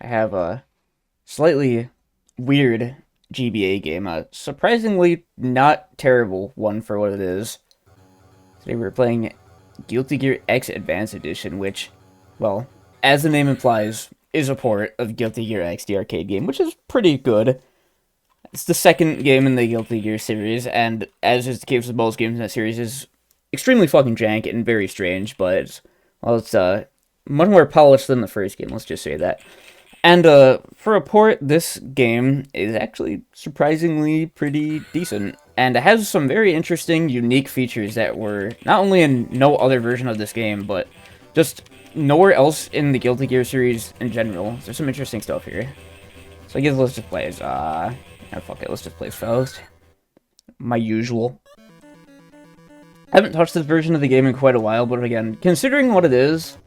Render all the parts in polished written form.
I have a slightly weird GBA game, a surprisingly not terrible one for what it is. Today we're playing Guilty Gear X Advance Edition, which, well, as the name implies, is a port of Guilty Gear X, the arcade game, which is pretty good. It's the second game in the Guilty Gear series, and as is the case with most games in that series, is extremely fucking jank and very strange, but, well, it's much more polished than the first game, let's just say that. And for a port, this game is actually surprisingly pretty decent. And it has some very interesting, unique features that were not only in no other version of this game, but just nowhere else in the Guilty Gear series in general. There's some interesting stuff here. So I guess let's just play as, fuck it, let's just play as Faust. My usual. I haven't touched this version of the game in quite a while, but again, considering what it is,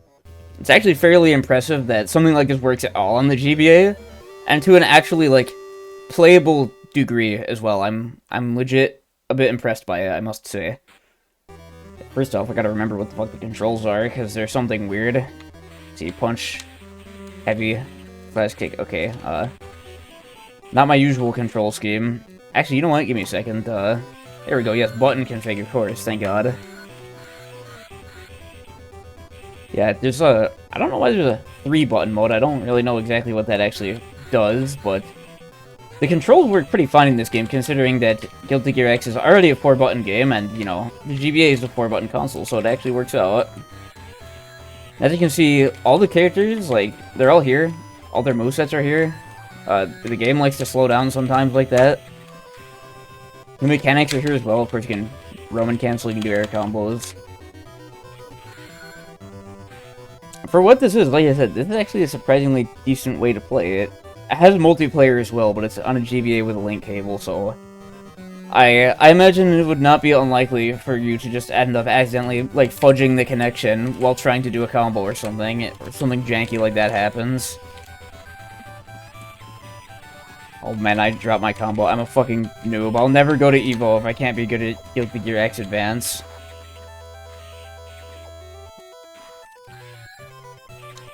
it's actually fairly impressive that something like this works at all on the GBA, and to an actually, like, playable degree as well. I'm legit a bit impressed by it, I must say. First off, I gotta remember what the fuck the controls are, because there's something weird. Let's see, punch, heavy, flash kick, okay, not my usual control scheme. Actually, you know what, give me a second, there we go, yes, button config, of course, thank god. Yeah, there's I don't know why there's a 3-button mode. I don't really know exactly what that actually does, but the controls work pretty fine in this game, considering that Guilty Gear X is already a 4-button game, and, you know, the GBA is a 4-button console, so it actually works out. As you can see, all the characters, like, they're all here. All their movesets are here. The game likes to slow down sometimes like that. The mechanics are here as well. Of course, you can Roman cancel, you can do air combos. For what this is, like I said, this is actually a surprisingly decent way to play it. It has multiplayer as well, but it's on a GBA with a link cable, so I imagine it would not be unlikely for you to just end up accidentally, like, fudging the connection while trying to do a combo or something janky like that happens. Oh man, I dropped my combo. I'm a fucking noob. I'll never go to EVO if I can't be good at Guilty Gear X Advance.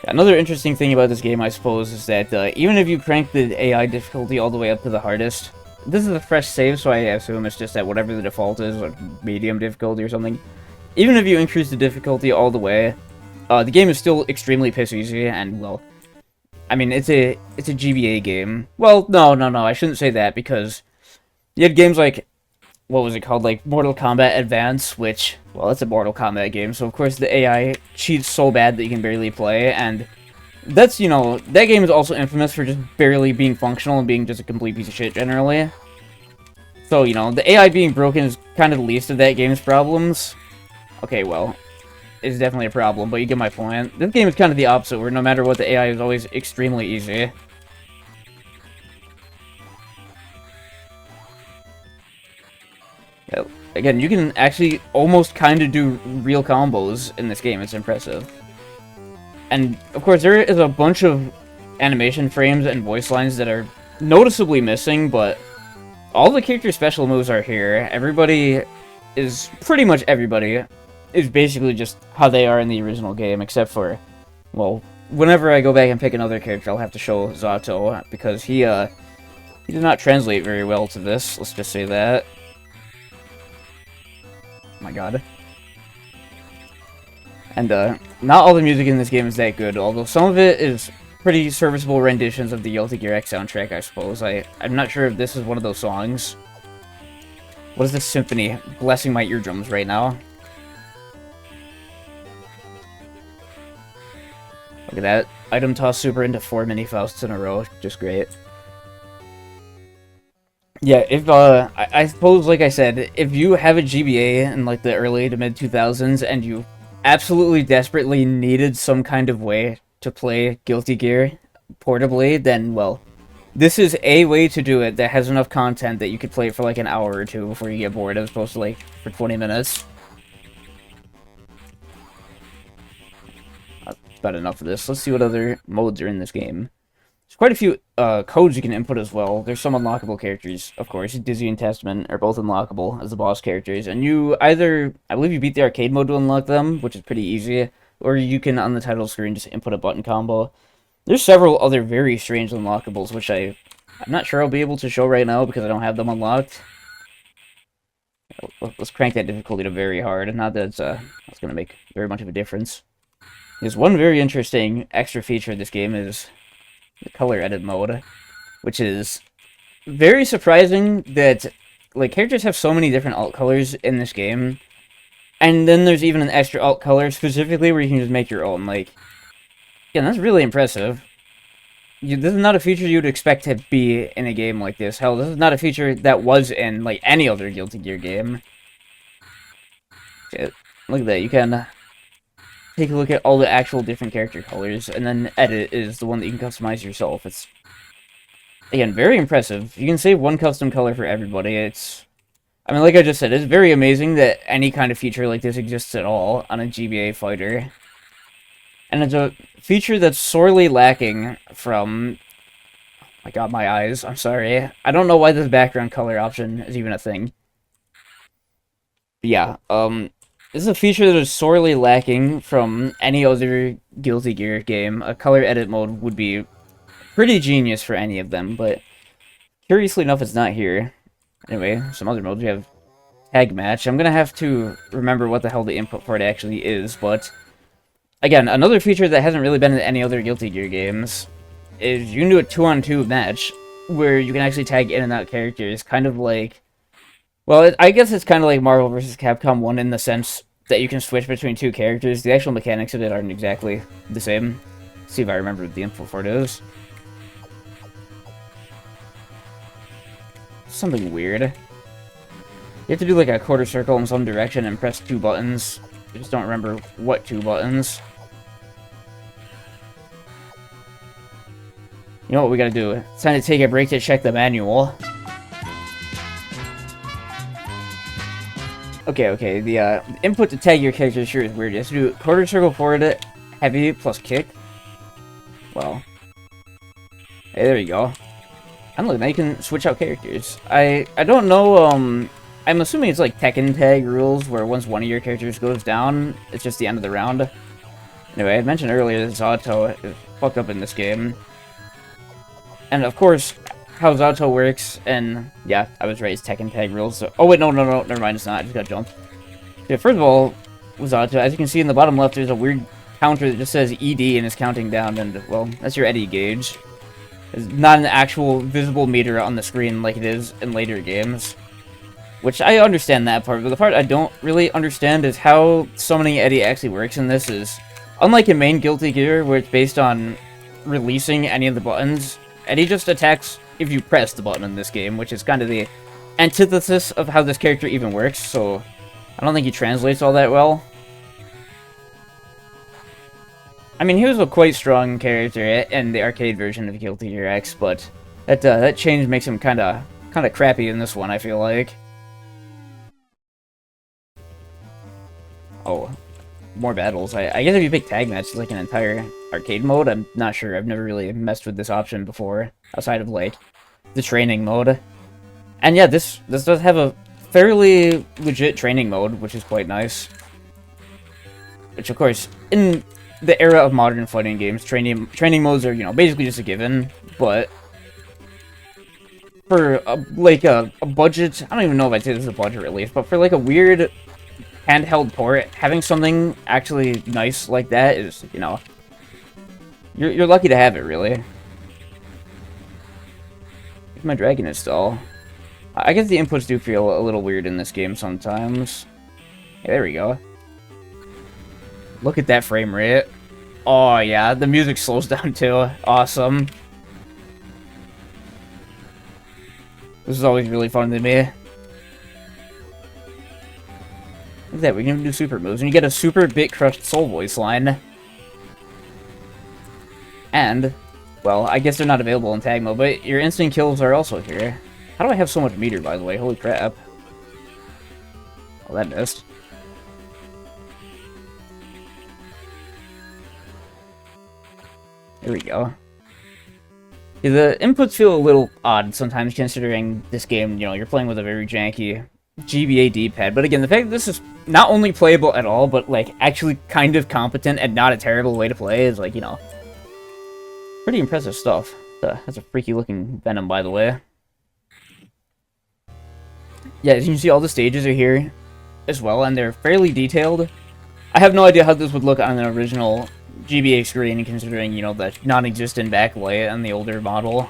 Another interesting thing about this game, I suppose, is that even if you crank the AI difficulty all the way up to the hardest, this is a fresh save, so I assume it's just at whatever the default is, like medium difficulty or something. Even if you increase the difficulty all the way, the game is still extremely piss easy, and, well, I mean, it's a GBA game. Well, no, I shouldn't say that, because you had games like, what was it called, like Mortal Kombat Advance, which, well, it's a Mortal Kombat game, so of course the AI cheats so bad that you can barely play, and that's, you know, that game is also infamous for just barely being functional and being just a complete piece of shit generally. So, you know, the AI being broken is kind of the least of that game's problems. Okay, well, it's definitely a problem, but you get my point. This game is kind of the opposite, where no matter what, the AI is always extremely easy. Again, you can actually almost kind of do real combos in this game. It's impressive. And, of course, there is a bunch of animation frames and voice lines that are noticeably missing, but all the character special moves are here. Pretty much everybody is basically just how they are in the original game, except for, well, whenever I go back and pick another character, I'll have to show Zato, because he did not translate very well to this, let's just say that. Oh my god. And, not all the music in this game is that good, although some of it is pretty serviceable renditions of the Guilty Gear X soundtrack, I suppose. I'm not sure if this is one of those songs. What is this symphony blessing my eardrums right now? Look at that. Item toss super into 4 mini Fausts in a row. Just great. Yeah, if, I suppose, like I said, if you have a GBA in, like, the early to mid-2000s, and you absolutely desperately needed some kind of way to play Guilty Gear portably, then, well, this is a way to do it that has enough content that you could play it for, like, an hour or two before you get bored, as opposed to, like, for 20 minutes. That's about enough of this. Let's see what other modes are in this game. There's quite a few codes you can input as well. There's some unlockable characters, of course. Dizzy and Testament are both unlockable as the boss characters. And you either, I believe you beat the arcade mode to unlock them, which is pretty easy, or you can, on the title screen, just input a button combo. There's several other very strange unlockables, which I'm not sure I'll be able to show right now because I don't have them unlocked. Let's crank that difficulty to very hard. Not that it's going to make very much of a difference. There's one very interesting extra feature of this game is the color edit mode, which is very surprising that like characters have so many different alt colors in this game, and then there's even an extra alt color specifically where you can just make your own. Like, yeah, that's really impressive. This is not a feature you'd expect to be in a game like this. Hell, this is not a feature that was in like any other Guilty Gear game. Okay, look at that. You can take a look at all the actual different character colors, and then edit is the one that you can customize yourself. It's, again, very impressive. You can save one custom color for everybody. I mean, like I just said, it's very amazing that any kind of feature like this exists at all on a GBA fighter. And it's a feature that's sorely lacking from... Oh my god, my eyes. I'm sorry. I don't know why this background color option is even a thing. But yeah, this is a feature that is sorely lacking from any other Guilty Gear game. A color edit mode would be pretty genius for any of them, but curiously enough, it's not here. Anyway, some other modes. We have Tag Match. I'm gonna have to remember what the hell the input for it actually is, but... Again, another feature that hasn't really been in any other Guilty Gear games is you can do a 2-on-2 match where you can actually tag in and out characters, kind of like... Well, I guess it's kind of like Marvel vs. Capcom 1 in the sense that you can switch between two characters. The actual mechanics of it aren't exactly the same. Let's see if I remember what the info for it is. Something weird. You have to do like a quarter circle in some direction and press 2 buttons. I just don't remember what 2 buttons. You know what we gotta do? It's time to take a break to check the manual. Okay, the input to tag your character sure is weird. You have to do quarter circle forward, heavy, plus kick. Well. Hey, there you go. And look, now you can switch out characters. I don't know, I'm assuming it's like Tekken tag rules, where once one of your characters goes down, it's just the end of the round. Anyway, I had mentioned earlier that Zato is fucked up in this game. And of course, how Zato works, and yeah, I was right, it's Tekken tag rules. So, oh wait, no, never mind, it's not, I just got jumped. Okay, first of all, with Zato, as you can see in the bottom left, there's a weird counter that just says ED and is counting down, and well, that's your Eddie gauge. It's not an actual visible meter on the screen like it is in later games. Which, I understand that part, but the part I don't really understand is how summoning Eddie actually works in this is... Unlike in main Guilty Gear, where it's based on releasing any of the buttons, Eddie just attacks if you press the button in this game, which is kind of the antithesis of how this character even works, so I don't think he translates all that well. I mean, he was a quite strong character in the arcade version of Guilty Gear X, but that change makes him kind of crappy in this one, I feel like. Oh, more battles. I guess if you pick Tag Match, it's like an entire arcade mode. I'm not sure. I've never really messed with this option before, outside of, like, the training mode. And yeah, this does have a fairly legit training mode, which is quite nice. Which, of course, in the era of modern fighting games, training modes are, you know, basically just a given, but for, a budget... I don't even know if I'd say this is a budget release, but for, like, a weird handheld port, having something actually nice like that is, you know, you're lucky to have it, really. My dragon is stall. I guess the inputs do feel a little weird in this game sometimes. Yeah, there we go. Look at that frame rate. Oh yeah, the music slows down too. Awesome. This is always really fun to me. Look at that, we can even do super moves, and you get a super bit crushed soul voice line. And, well, I guess they're not available in tag mode, but your instant kills are also here. How do I have so much meter, by the way? Holy crap. Oh, that missed. There we go. Yeah, the inputs feel a little odd sometimes, considering this game, you know, you're playing with a very janky GBA D-pad. But again, the fact that this is not only playable at all, but, like, actually kind of competent and not a terrible way to play is, like, you know, pretty impressive stuff. That's a freaky looking Venom, by the way. Yeah, as you can see, all the stages are here as well, and they're fairly detailed. I have no idea how this would look on an original GBA screen, considering, you know, the non-existent backlight on the older model.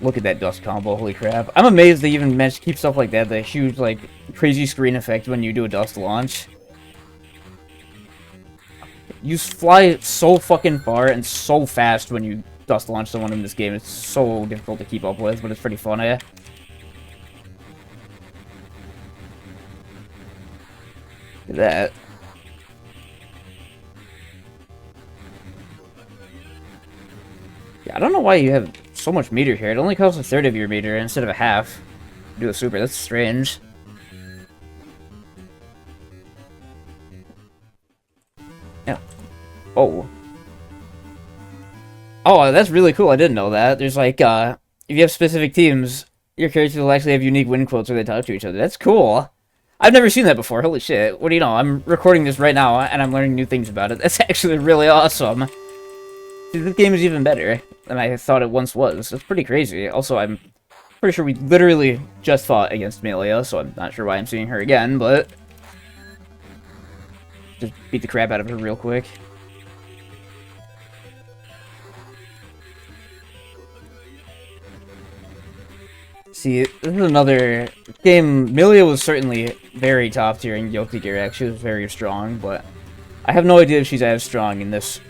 Look at that dust combo, holy crap. I'm amazed they even managed to keep stuff like that, the huge, like, crazy screen effect when you do a dust launch. You fly so fucking far and so fast when you dust launch someone in this game. It's so difficult to keep up with, but it's pretty funny. Look at that. Yeah, I don't know why you have so much meter here. It only costs a third of your meter instead of a half. Do a super. That's strange. Yeah. Oh. Oh, that's really cool. I didn't know that. There's like, if you have specific teams, your characters will actually have unique win quotes where they talk to each other. That's cool. I've never seen that before. Holy shit. What do you know? I'm recording this right now, and I'm learning new things about it. That's actually really awesome. See, this game is even better than I thought it once was. It's pretty crazy. Also, I'm pretty sure we literally just fought against Melia, so I'm not sure why I'm seeing her again, but just beat the crap out of her real quick. See, this is another game. Melia was certainly very top tier in Guilty Gear X. She was very strong, but I have no idea if she's as strong in this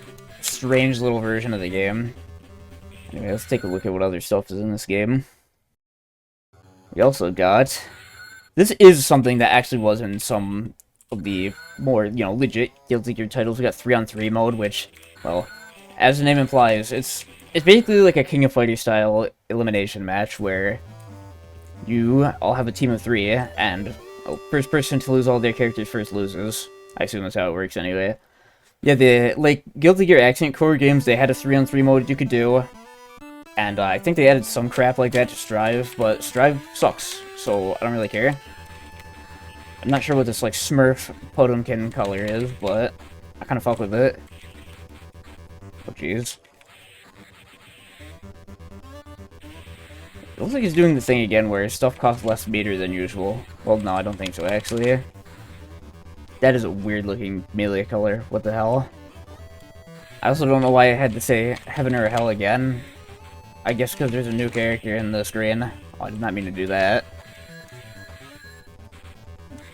strange little version of the game. Anyway, let's take a look at what other stuff is in this game. We also got... This is something that actually was in some of the more, you know, legit Guilty Gear titles. We got 3-on-3 mode, which, well, as the name implies, it's basically like a King of Fighters style elimination match where you all have a team of 3, and first person to lose all their characters first loses. I assume that's how it works anyway. Yeah, the, like, Guilty Gear Accent Core games, they had a 3-on-3 mode you could do. And I think they added some crap like that to Strive, but Strive sucks, so I don't really care. I'm not sure what this, like, Smurf Potemkin color is, but I kind of fuck with it. Oh, jeez. It looks like he's doing the thing again where stuff costs less meter than usual. Well, no, I don't think so, actually. That is a weird-looking Melia color. What the hell? I also don't know why I had to say Heaven or Hell again. I guess because there's a new character in the screen. Oh, I did not mean to do that.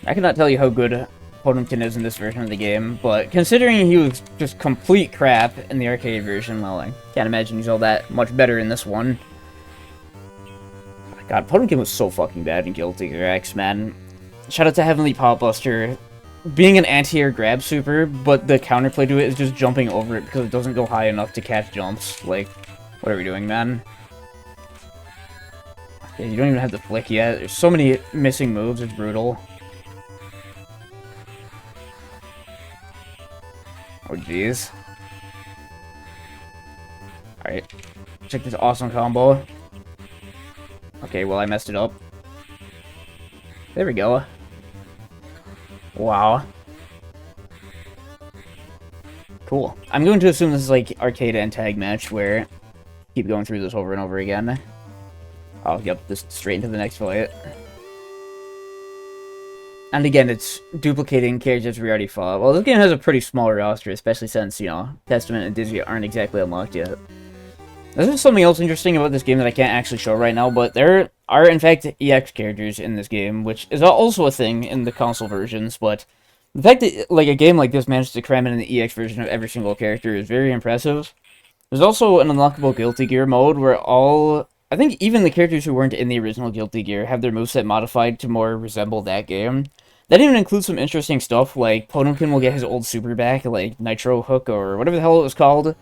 I cannot tell you how good Potemkin is in this version of the game, but considering he was just complete crap in the arcade version, well, I can't imagine he's all that much better in this one. God, Potemkin was so fucking bad in Guilty Gear X, man. Shout out to Heavenly Potbuster. Being an anti-air grab super, but the counterplay to it is just jumping over it because it doesn't go high enough to catch jumps. Like, what are we doing, man? Yeah, you don't even have the flick yet. There's so many missing moves, it's brutal. Oh, jeez. Alright. Check this awesome combo. Okay, well, I messed it up. There we go. Wow. Cool. I'm going to assume this is like arcade and tag match where keep going through this over and over again. Oh, yep, just straight into the next fight. And again, it's duplicating characters we already fought. Well, this game has a pretty small roster, especially since, you know, Testament and Dizzy aren't exactly unlocked yet. There's something else interesting about this game that I can't actually show right now, but there are, in fact, EX characters in this game, which is also a thing in the console versions, but the fact that, like, a game like this managed to cram in an EX version of every single character is very impressive. There's also an unlockable Guilty Gear mode where I think even the characters who weren't in the original Guilty Gear have their moveset modified to more resemble that game. That even includes some interesting stuff, like Potemkin will get his old super back, like Nitro Hook or whatever the hell it was called.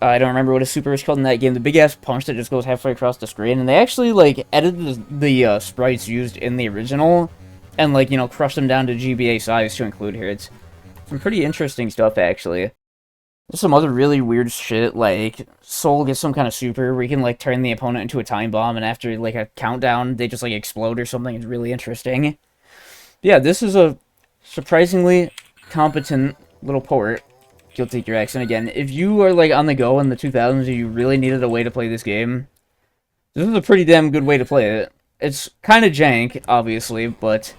I don't remember what his super was called in that game. The big-ass punch that just goes halfway across the screen. And they actually, like, edited the sprites used in the original and, like, you know, crushed them down to GBA size to include here. It's some pretty interesting stuff, actually. There's some other really weird shit, like Soul gets some kind of super where you can, like, turn the opponent into a time bomb, and after, like, a countdown, they just, like, explode or something. It's really interesting. Yeah, this is a surprisingly competent little port. Guilty Gear X. And again, if you are like on the go in the 2000s and you really needed a way to play this game, this is a pretty damn good way to play it. It's kind of jank, obviously, but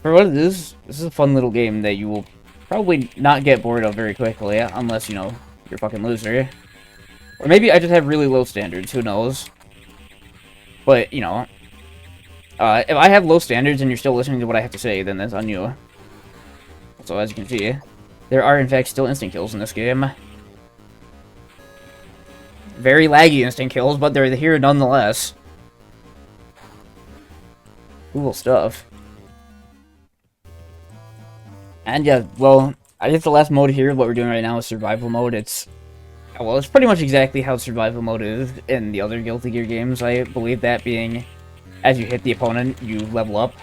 for what it is, this is a fun little game that you will probably not get bored of very quickly, unless, you know, you're a fucking loser. Or maybe I just have really low standards, who knows. But, you know, if I have low standards and you're still listening to what I have to say, then that's on you. So, as you can see, there are, in fact, still instant kills in this game. Very laggy instant kills, but they're here nonetheless. Cool stuff. And yeah, well, I guess the last mode here, what we're doing right now is survival mode. It's pretty much exactly how survival mode is in the other Guilty Gear games. I believe that being, as you hit the opponent, you level up.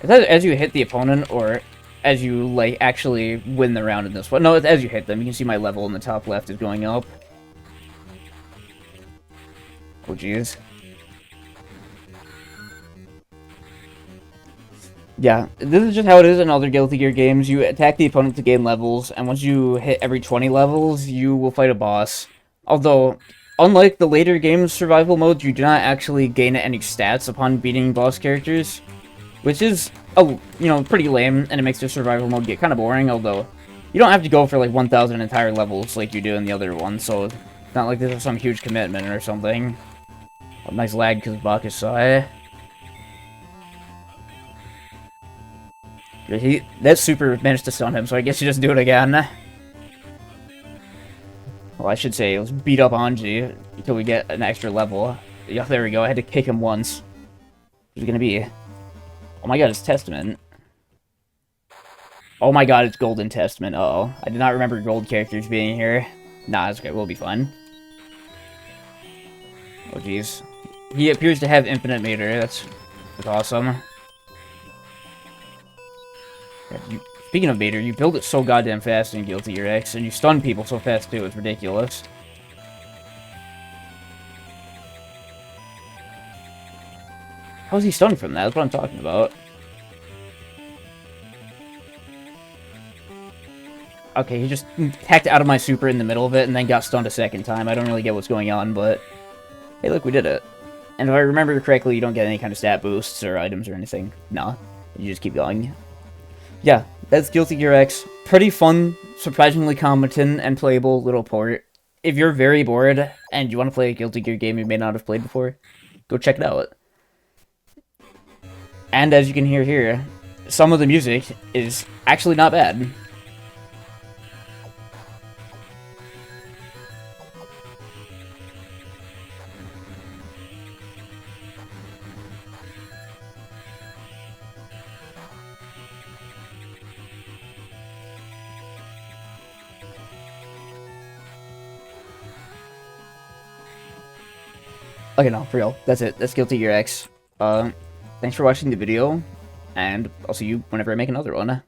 It's as you hit the opponent, or as you, like, actually win the round in this one. No, it's as you hit them. You can see my level in the top left is going up. Oh, jeez. Yeah, this is just how it is in other Guilty Gear games. You attack the opponent to gain levels, and once you hit every 20 levels, you will fight a boss. Although, unlike the later game's survival modes, you do not actually gain any stats upon beating boss characters, which is, you know, pretty lame, and it makes the survival mode get kind of boring, although you don't have to go for like 1,000 entire levels like you do in the other one, so it's not like this is some huge commitment or something. Oh, nice lag because Bacchus saw it. That super managed to stun him, so I guess you just do it again. Well, I should say, let's beat up Anji until we get an extra level. Yeah, there we go, I had to kick him once. Who's it gonna be? Oh my god, it's Testament. Oh my god, it's Golden Testament. Uh-oh. I did not remember gold characters being here. Nah, it's okay, we'll be fine. Oh jeez. He appears to have infinite meter, that's awesome. Speaking of meter, you build it so goddamn fast in Guilty Gear X, and you stun people so fast too, it's ridiculous. How is he stunned from that? That's what I'm talking about. Okay, he just hacked out of my super in the middle of it, and then got stunned a second time. I don't really get what's going on, but... Hey, look, we did it. And if I remember correctly, you don't get any kind of stat boosts or items or anything. Nah, you just keep going. Yeah, that's Guilty Gear X. Pretty fun, surprisingly competent, and playable little port. If you're very bored, and you want to play a Guilty Gear game you may not have played before, go check it out. And as you can hear here, some of the music is actually not bad. Okay, no, for real. That's it. That's Guilty Gear X. Thanks for watching the video, and I'll see you whenever I make another one.